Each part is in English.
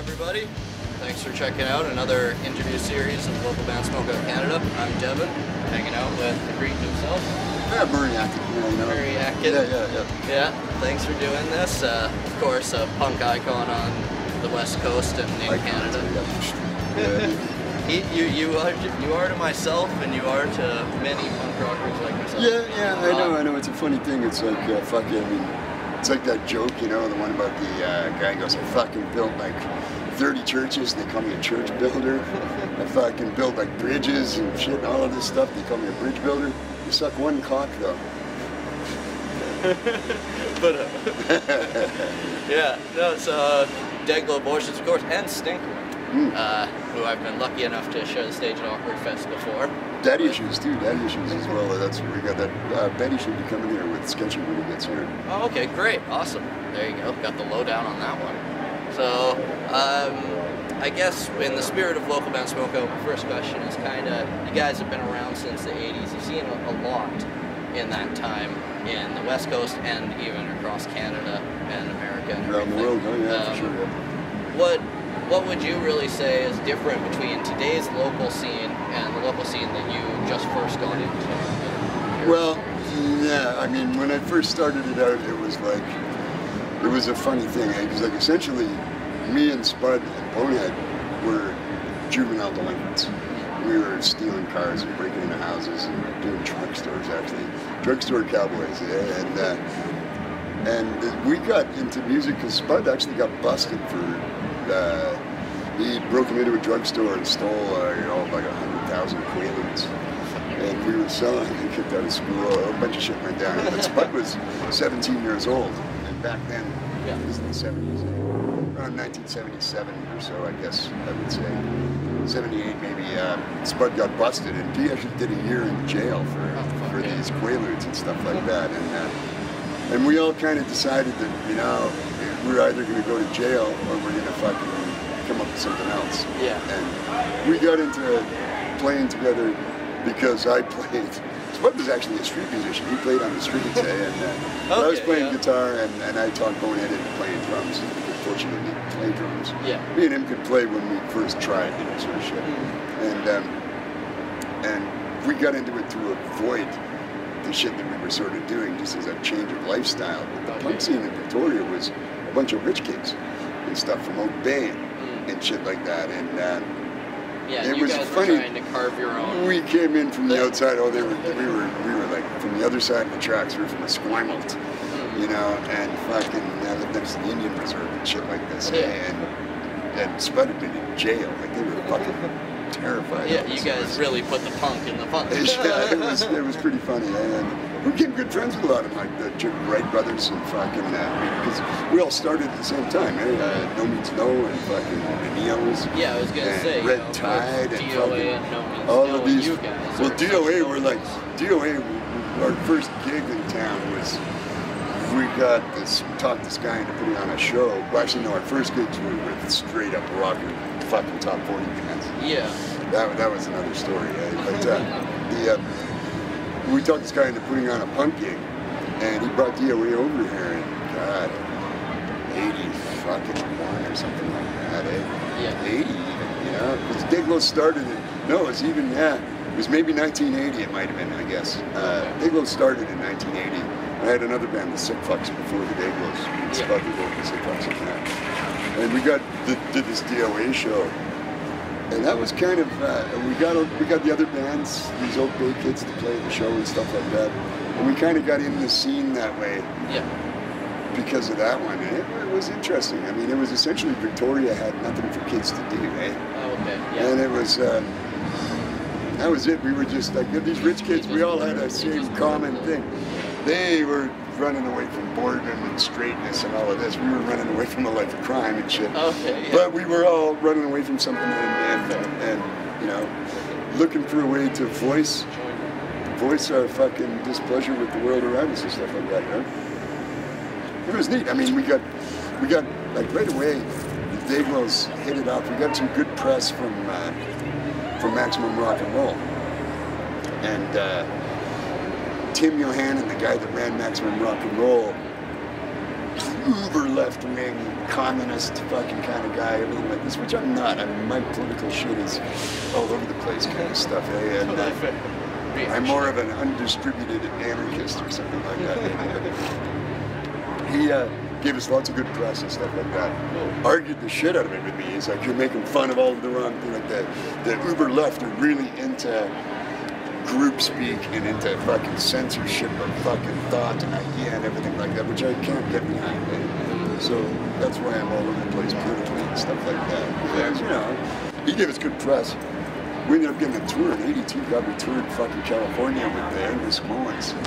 everybody. Thanks for checking out another interview series of Local Band Smokeout Canada. I'm Devin, hanging out with the Greek himself. Yeah, Murray Acton. Murray Acton. Yeah, thanks for doing this. Of course, a punk icon on the West Coast and in Canada. You are to myself, and you are to many punk rockers like myself. I know. It's a funny thing. It's like, fuck it, I mean, it's like that joke, you know, the one about the guy who goes, I fucking built like 30 churches, and they call me a church builder. I fucking built like bridges and shit and all of this stuff, they call me a bridge builder. You suck one cock though. But, yeah, no, it's Dayglo Abortions, of course, and Stink, who I've been lucky enough to share the stage at Awkward Fest before. Daddy Issues too, Daddy Issues as well. That's where we got that. Betty should be coming here with Sketchy when he gets here. Oh, okay, great, awesome. There you go, got the lowdown on that one. So, I guess in the spirit of Local Band Smokeout, my first question is kind of, you guys have been around since the 80s. You've seen a lot in that time in the West Coast and even across Canada and America and around the world, oh yeah, for sure. Yeah. What would you really say is different between today's local scene and the local scene that you just first got into? Well, yeah, I mean, when I first started it out, it was like, it was a funny thing, because like essentially, me and Spud and Bonehead were juvenile delinquents. We were stealing cars and breaking into houses and doing drugstores, actually, drugstore cowboys, yeah, and we got into music because Spud actually got busted for. He broke into a drugstore and stole, like 100,000 Quaaludes. And we were selling, he kicked out of school, a bunch of shit went down. But Spud was 17 years old, and back then, it was in the 70s, around 1977 or so, I guess I would say. 78 maybe, Spud got busted, and he actually did a year in jail for these Quaaludes and stuff like that. And we all kind of decided that, you know, we're either going to go to jail or we're going to fucking come up with something else. Yeah. And we got into playing together because I played. Spud was actually a street musician. He played on the streets, and I was playing guitar, and I taught Bonehead into playing drums. Fortunately, play drums. Yeah. Me and him could play when we first tried, you know, sort of shit. And we got into it to avoid the shit that we were sort of doing, just as a change of lifestyle. But the punk scene in Victoria was a bunch of rich kids and stuff from Oak Bay and shit like that. And yeah, it you was guys funny. were trying to carve your own. We came in from the outside. Oh, we were like from the other side of the tracks. We were from Esquimalt, you know, and fucking I lived next to the Indian Reserve and shit like this. And Spud had been in jail. Like they were fucking terrified. Yeah, you guys really put the punk in the punk. Yeah, it was pretty funny. And we became good friends with a lot of them, like the Wright brothers and fucking, because we all started at the same time. No Means No and fucking the Neos. Yeah, I was gonna say Red Tide and DOA and No Means all No, of these. you guys. Well, DOA were like our first gig in town was. We got talked this guy into putting on a show. Well, actually, no, our first gigs were with straight up rocker, fucking top 40 bands. Yeah. That was another story. But we talked this guy into putting on a punk gig, and he brought DOA over here, and God, 80 fucking one or something like that. Yeah. 80 even, you know, because Dayglos started it. No, it was even it was maybe 1980. It might have been, I guess. Dayglos started in 1980. I had another band, the Sick Fucks, before the Dayglos. Spud was over the Sick Fucks and that. And we did this DOA show, and that was kind of we got the other bands, these Oak Bay kids, to play the show and stuff like that, and we kind of got in the scene that way. Yeah. Because of that one, and it was interesting. I mean, it was essentially Victoria had nothing for kids to do, eh? Oh, okay. Yeah. And it was. That was it. We were just like these rich kids. We all had a same common thing. They were running away from boredom and straightness and all of this. We were running away from a life of crime and shit. Okay, yeah. But we were all running away from something and you know, looking for a way to voice our fucking displeasure with the world around us and stuff like that, you know? It was neat. I mean, we got like right away, the Dayglos hit it off. We got some good press from Maximum Rock and Roll. And Tim Johann, the guy that ran Maximum Rock and Roll, uber left-wing, communist fucking kind of guy, everything like this, which I'm not. I mean, my political shit is all over the place kind of stuff, eh? And I'm more of an undistributed anarchist or something like that. He gave us lots of good press and stuff like that. Argued the shit out of it with me. He's like, you're making fun of all of the wrong thing, like the uber left are really into group speak and into fucking censorship of fucking thought and idea and everything like that, which I can't get behind. Right? So that's why I'm all over the place politically and stuff like that. Because, you know, he gave us good press. We ended up getting a tour in '82. God, we toured fucking California with the Angry Samoans. In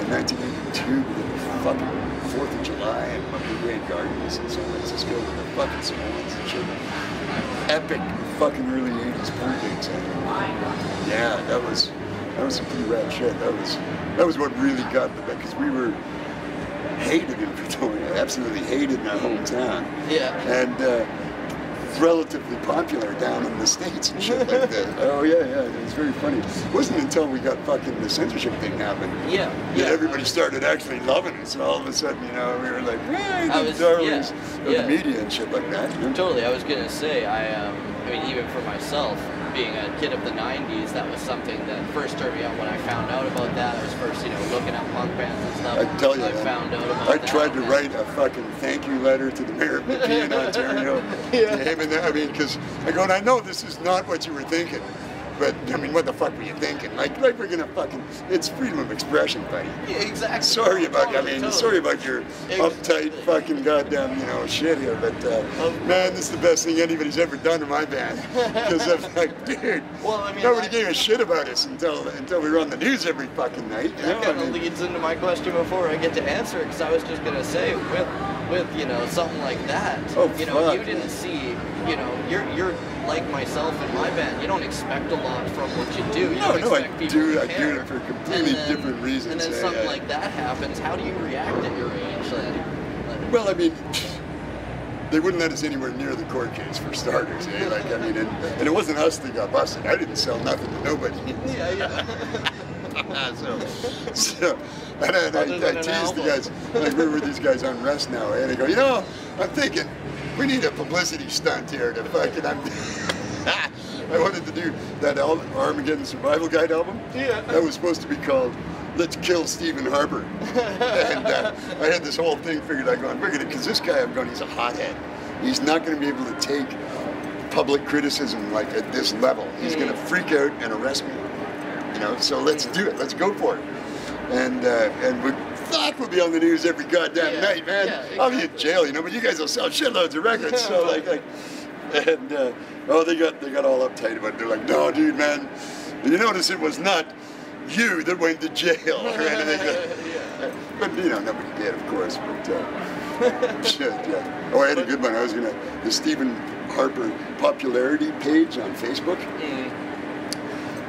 1982, we did the fucking 4th of July at Midway Gardens in San Francisco with the fucking Samoans and shit. Epic fucking early '80s punk gigs. Yeah, that was some pretty rad shit. That was what really got the because we were hated in Victoria, absolutely hated in our hometown. Yeah. And relatively popular down in the States and shit like that. Oh yeah, it was very funny. It wasn't until we got fucking the censorship thing happened that everybody started actually loving us, and all of a sudden, you know, we were like, hey, the darlings of the media and shit like that. You know? Totally. I was gonna say, I mean, even for myself, being a kid of the 90s, that was something that first turned me on when I found out about that. I was first, you know, looking at punk bands and stuff. I tell you, I found out about I tried to write a fucking thank you letter to the mayor of Nepean, Ontario. To him and I mean, because I go, and I know this is not what you were thinking, but I mean, what the fuck were you thinking? Like we're gonna fucking, it's freedom of expression, buddy. Yeah, exactly. Sorry about, sorry about your uptight fucking goddamn, you know, shit here, but man, this is the best thing anybody's ever done to my band. Because I'm like, dude, well, I mean, nobody gave a shit about us until we were on the news every fucking night. That kind of leads into my question before I get to answer it, because I was just gonna say, with you know, something like that, you know, you didn't see, you know, you're like myself and my band, you don't expect a lot from what you do. You don't expect people to care. I do it for completely different reasons. And then something like that happens, how do you react at your age then? Well, I mean, they wouldn't let us anywhere near the court case for starters, eh? Like, I mean, and it wasn't us that got busted. I didn't sell nothing to nobody. So and I teased the guys, like, we were these guys on rest now, and they go, you know, I'm thinking, we need a publicity stunt here to fucking, I wanted to do that Armageddon Survival Guide album. Yeah. That was supposed to be called Let's Kill Stephen Harper. And I had this whole thing figured out going, we're gonna, because this guy, I'm going, he's a hothead. He's not gonna be able to take public criticism like at this level. He's gonna freak out and arrest me. You know, so let's do it, let's go for it. And we'll be on the news every goddamn night, man. Yeah, exactly. I'll be in jail, you know, but you guys will sell shitloads of records. So and they got all uptight about it. They're like, no, dude, man, you notice it was not you that went to jail or anything. But you know, nobody did, of course. But shit, yeah. Oh, I had a good one. I was gonna the Stephen Harper popularity page on Facebook,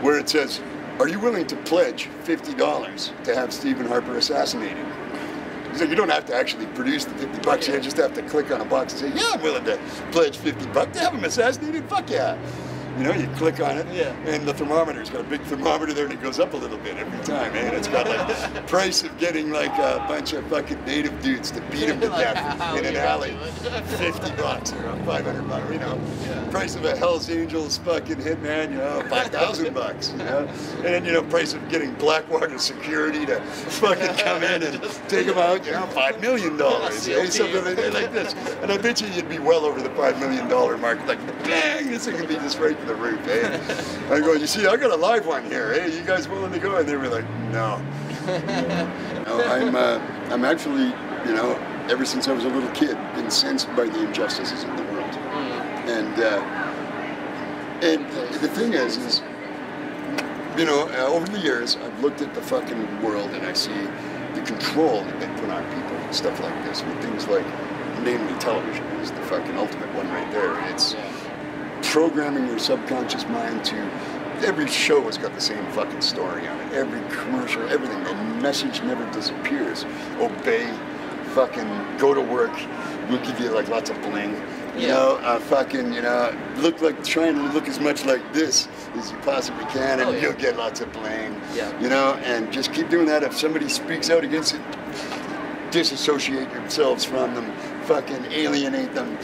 where it says, are you willing to pledge $50 to have Stephen Harper assassinated? He's like, you don't have to actually produce the $50. You just have to click on a box and say, yeah, I'm willing to pledge $50 to have him assassinated. Fuck yeah. You know, you click on it, and the thermometer's got a big thermometer there, and it goes up a little bit every time, and it's got like price of getting like a bunch of fucking native dudes to beat him to death in an alley, $50 or $500, you know. Price of a Hell's Angels fucking hitman, you know, $5,000, you know. And you know, price of getting Blackwater security to fucking come in and take him out, you know, $5 million, something like this. And I bet you'd be well over the $5 million mark, like bang, this thing could be just right to the roof, eh? I go, you see, I got a live one here, eh? You guys willing to go? And they were like, no. No, I'm actually, you know, ever since I was a little kid, incensed by the injustices in the world. And the thing is, you know, over the years, I've looked at the fucking world and I see the control that they put on people and stuff like this with things like, namely television is the fucking ultimate one right there. It's programming your subconscious mind to, every show has got the same fucking story on it. Every commercial, everything, the message never disappears. Obey, fucking go to work, we'll give you like lots of bling. You know, fucking, you know, trying to look as much like this as you possibly can, and you'll get lots of bling. You know, and just keep doing that. If somebody speaks out against it, disassociate yourselves from them, fucking alienate them,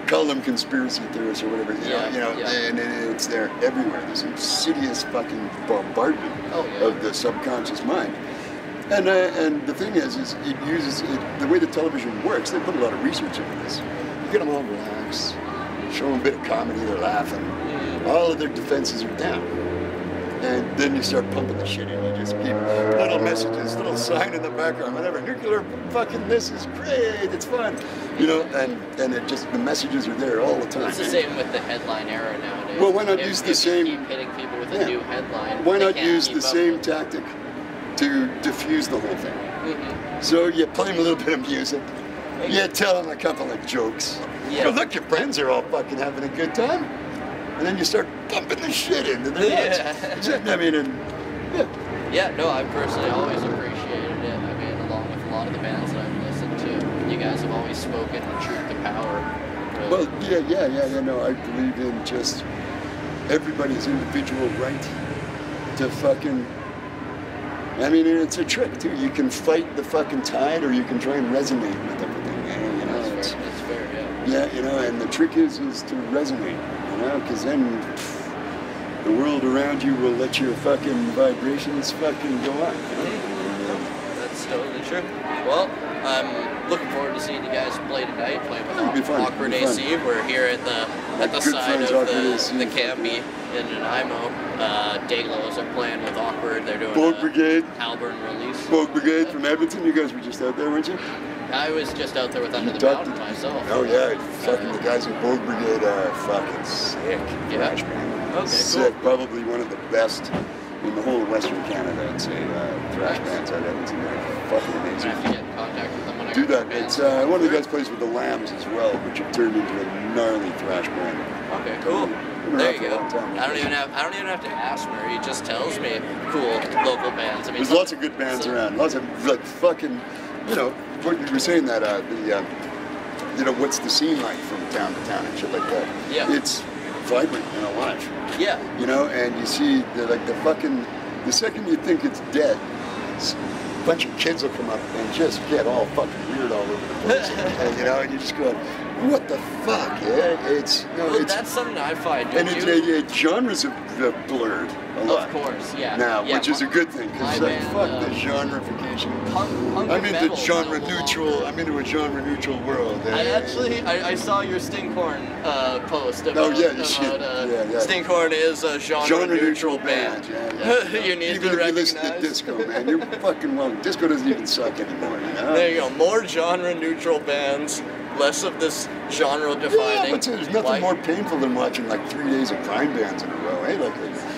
call them conspiracy theorists or whatever, and it's there everywhere. This insidious fucking bombardment of the subconscious mind. And the thing is it uses the way the television works. They put a lot of research into this. You get them all relaxed, show them a bit of comedy, they're laughing. All of their defenses are down. And then you start pumping the shit in. You just keep little messages, little sign in the background, whatever. Nuclear fucking this is great, it's fun. And it just, the messages are there all the time. It's the same with the headline era nowadays. Well, why not use the same... Keep hitting people with a new headline. Why not use the same tactic to diffuse the whole thing? So you play them a little bit of music. You tell them a couple of jokes. You go, look, your friends are all fucking having a good time. And then you start pumping the shit into their nuts. I mean, no, I personally always appreciated it. I mean, along with a lot of the bands that I've listened to, you guys have always spoken the truth to power. Well, no, I believe in just everybody's individual right to fucking... I mean, it's a trick, too. You can fight the fucking tide, or you can try and resonate with everything, That's fair, Yeah, and the trick is to resonate, because then the world around you will let your fucking vibrations fucking go on. That's totally true. Well, I'm looking forward to seeing you guys play tonight, playing with Awkward AC. We're here at the side of the Cambie in Nanaimo. Dayglos are playing with Awkward. They're doing Bogue Brigade. Album release. Bogue Brigade from Edmonton. You guys were just out there, weren't you? I was just out there with Under the Mountain myself. Oh yeah, fucking the guys in Bogue Brigade are fucking sick. Thrash band. Okay, sick. cool. Probably one of the best in the whole of Western Canada, I'd say. Thrash bands out of Edmonton. They're fucking amazing. I have to get in contact with them when I do that. It's one of the guys plays with the Lambs as well, which have turned into a gnarly thrash band. Okay, cool. There you go. I don't even have to ask her. He just tells me cool local bands. I mean, there's lots of good bands around. Lots of like fucking, what you were saying that what's the scene like from town to town and shit like that. Yeah. It's vibrant and alive. Yeah. And you see the second you think it's dead, a bunch of kids will come up and just get all fucking weird all over the place. and you just go, what the fuck? Yeah, that's something I find. And genres have blurred a lot. Of course, yeah. Now, which is a good thing, because fuck the genreification. I'm into genre neutral. I'm into a genre neutral world. I saw your Stinkhorn post about, Stinkhorn is a genre neutral band. You need to recognize. Even if you listen to disco, man, you're fucking wrong. Disco doesn't even suck anymore. There you go. More genre neutral bands. Less of this genre defining. Yeah, but there's nothing more painful than watching like 3 days of grind bands in a row, eh?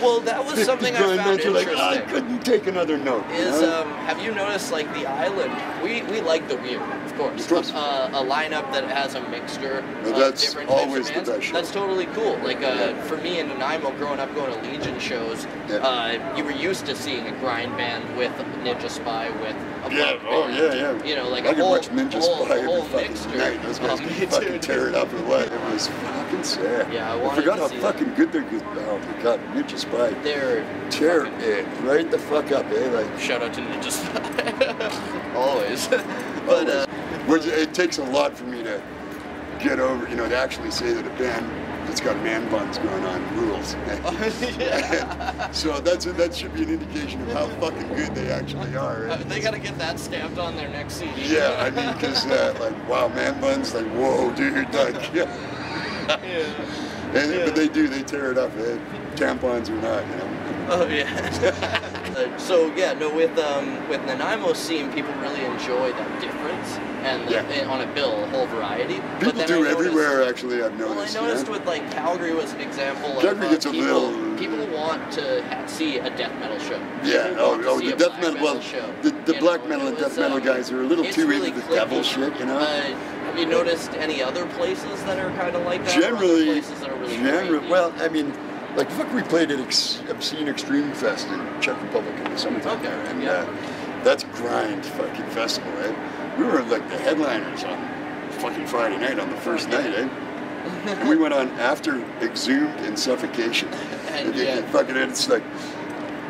Well, that was something I found interesting. I couldn't take another note. Have you noticed, like, the island? We like the weird, of course. A lineup that has a mixture of different types of bands. The best show. That's totally cool. Like, for me in Nanaimo, growing up going to Legion shows, you were used to seeing a grind band with Ninja Spy with a punk band. Like I could watch Ninja Spy every fucking night. Those guys can fucking tear it up and what? It was fucking sick. Yeah, I forgot how fucking good they're good. Oh my god, Ninja Spy. They're tear it right the fuck up, eh? Like, shout out to Ninja Spy. Always. But it takes a lot for me to get over, to actually say that a band that's got man buns going on rules. So that should be an indication of how fucking good they actually are. Right? They gotta get that stamped on their next CD. Yeah, I mean, because wow, man buns, like, whoa, dude, like, but they tear it up, eh? Tampons or not, Oh yeah. With Nanaimo scene, people really enjoy that difference, and on a bill, a whole variety. People do everywhere, actually. I've noticed. Well, I noticed with like Calgary was an example Calgary gets people want to see a death metal show. Yeah. The death metal. Well, the black metal and death metal guys are a little too into the devil shit, Have you noticed any other places that are kind of like that? Generally, places that are really well, I mean, like fuck, we played at Obscene Extreme Fest in Czech Republic in the summertime there, and that's grind fucking festival, right? We were like the headliners on fucking Friday night on the first night, eh? And we went on after Exhumed and Suffocation. and fucking, it's like,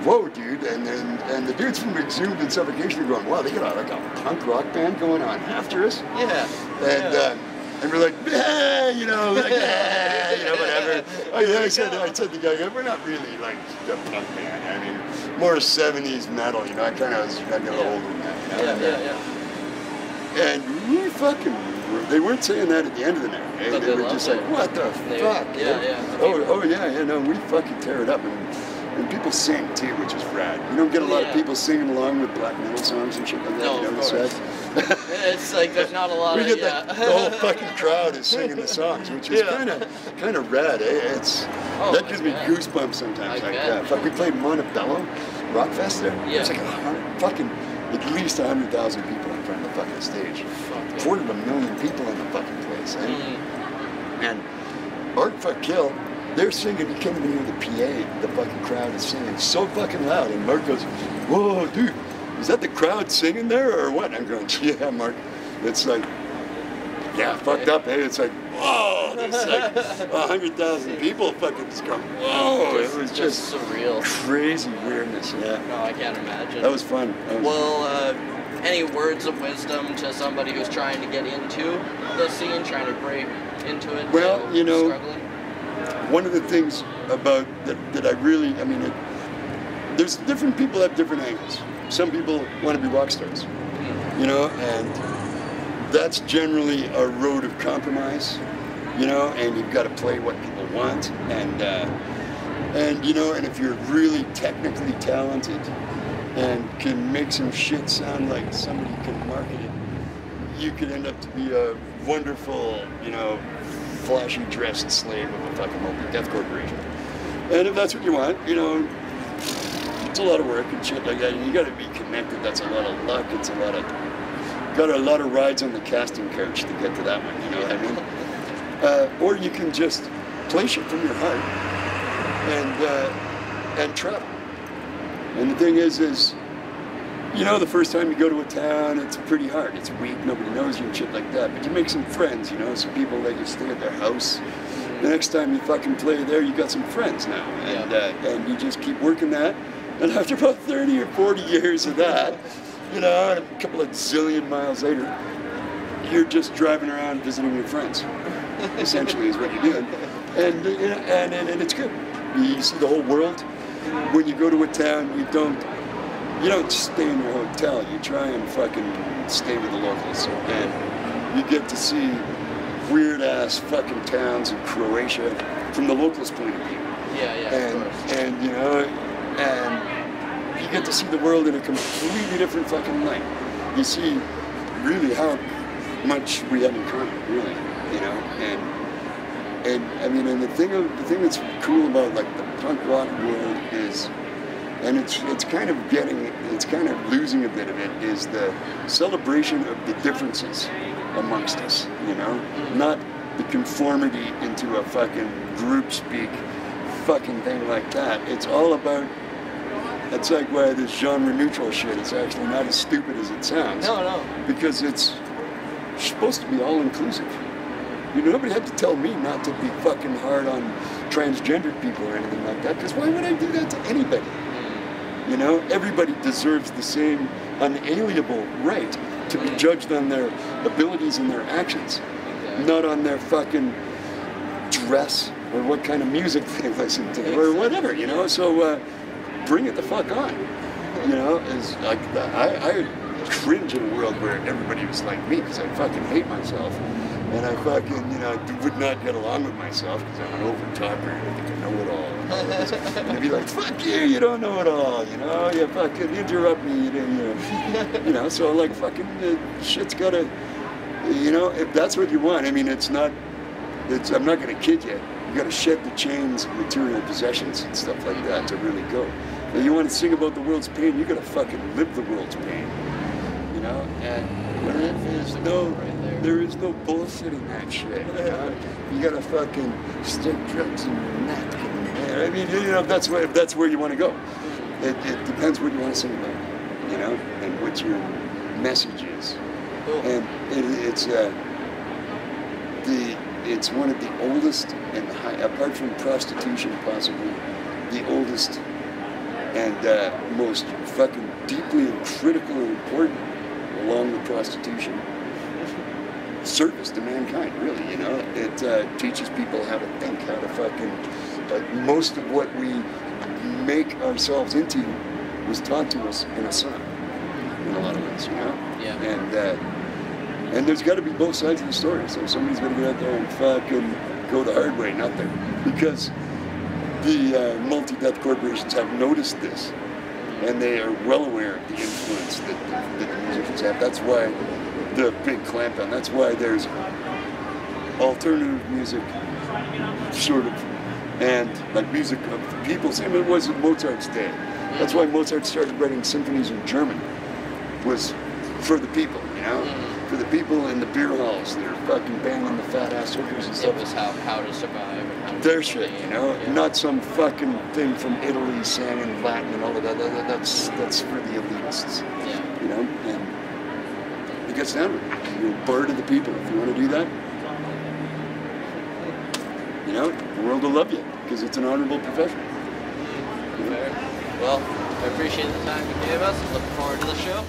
whoa, dude, and the dudes from Exhumed and Suffocation are going, wow, they got like a punk rock band going on after us. Yeah. And we're like, yeah, you know, like, yeah, you know, whatever. I said to the guy, we're not really like a punk band. I mean, more 70s metal, you know. I got a little older than that, you know. And we fucking, they weren't saying that at the end of the night. Eh? They were just like, what the fuck? No, we fucking tear it up. And people sing too, which is rad. You don't get a lot of people singing along with black metal songs and shit like that. No, you know, of course. It's like there's not a lot we of get the whole fucking crowd is singing the songs, which is kind of rad. Eh? That gives me goosebumps sometimes. Fuck, we played Montebello Rock Fest there. Yeah. It's like at least 100,000 people in front of the fucking stage. Quarter of a million people in the fucking place. Eh? And Art Fuck Kill. They're singing, you can't even hear the PA. The fucking crowd is singing so fucking loud. And Mark goes, whoa, dude, is that the crowd singing there or what? I'm going, yeah, Mark. It's like, fucked up, hey? It's like, whoa, there's like 100,000 people fucking just going, whoa. It was just surreal. Crazy weirdness, yeah. No, I can't imagine. That was fun. Any words of wisdom to somebody who's trying to get into the scene, trying to break into it? Well, you know, struggling? One of the things about that I really, I mean, there's different people have different angles. Some people want to be rock stars, you know, and that's generally a road of compromise, you know, and you've got to play what people want, and you know, and if you're really technically talented and can make some shit sound like somebody can market it, you could end up to be a wonderful, you know, flashy dressed slave of a fucking multi-death corporation. And if that's what you want, you know, it's a lot of work and shit like that. And you got to be connected. That's a lot of luck. It's got a lot of rides on the casting couch to get to that one. You know what I mean? Or you can just play shit from your heart and travel. And the thing is, you know, the first time you go to a town, it's pretty hard. It's weak, nobody knows you and shit like that. But you make some friends, you know, some people let you stay at their house. The next time you fucking play there, you got some friends now. And you just keep working that. And after about 30 or 40 years of that, you know, and a couple of zillion miles later, you're just driving around visiting your friends. Essentially is what you're doing. And it's good. You see the whole world. When you go to a town, you don't stay in your hotel. You try and fucking stay with the locals. And you get to see weird-ass fucking towns in Croatia from the locals' point of view. And you know, and you get to see the world in a completely different fucking light. You see really how much we have in common, really, you know. And I mean, and the thing that's cool about like the punk rock world is, and it's kind of losing a bit of it, is the celebration of the differences amongst us, you know? Not the conformity into a fucking group speak fucking thing like that. It's all about, it's like why this genre neutral shit is actually not as stupid as it sounds. No. Because it's supposed to be all inclusive. You know, nobody had to tell me not to be fucking hard on transgendered people or anything like that, because why would I do that to anybody? You know, everybody deserves the same unalienable right to be judged on their abilities and their actions, not on their fucking dress or what kind of music they listen to or whatever, you know. So bring it the fuck on. You know, is like I cringe in a world where everybody was like me, because I fucking hate myself. And I fucking, you know, would not get along with myself because I'm an over-talker and I think I know it all. And I'd be like, fuck you don't know it all, you know, you fucking interrupt me, you know, so like fucking shit's gotta, you know, if that's what you want. I mean, I'm not gonna kid you. You gotta shed the chains of material possessions and stuff like that to really go. If you want to sing about the world's pain, you gotta fucking live the world's pain, you know, and there is no bullshit in that shit, you know? You gotta fucking stick drugs in your neck. I mean, you know, if that's where you want to go. It depends what you want to sing about, you know, and what your message is. Cool. And it's one of the oldest and apart from prostitution, possibly the oldest and most fucking deeply and critical and important, along with prostitution, service to mankind, really, you know. It teaches people how to think, how to fucking, most of what we make ourselves into was taught to us in a song, in a lot of ways, you know? Yeah. And there's got to be both sides of the story, so somebody's got to get out there and fucking go the hard way, not there. Because the multi-death corporations have noticed this, and they are well aware of the influence that the musicians have. That's why the big clampdown. That's why there's alternative music, sort of, and like music of the people. Same as it was in Mozart's day. That's why Mozart started writing symphonies in German, was for the people, you know? For the people in the beer halls that are fucking banging the fat ass hookers and stuff. It was how to survive. And how to their shit, you know? Yeah. Not some fucking thing from Italy sang in Latin and all of that. That's for the elitists. Yeah. You know? And it gets down to it. You're a bird of the people. If you want to do that, you know, the world will love you because it's an honorable profession. Fair. Well, I appreciate the time you gave us. Looking forward to the show.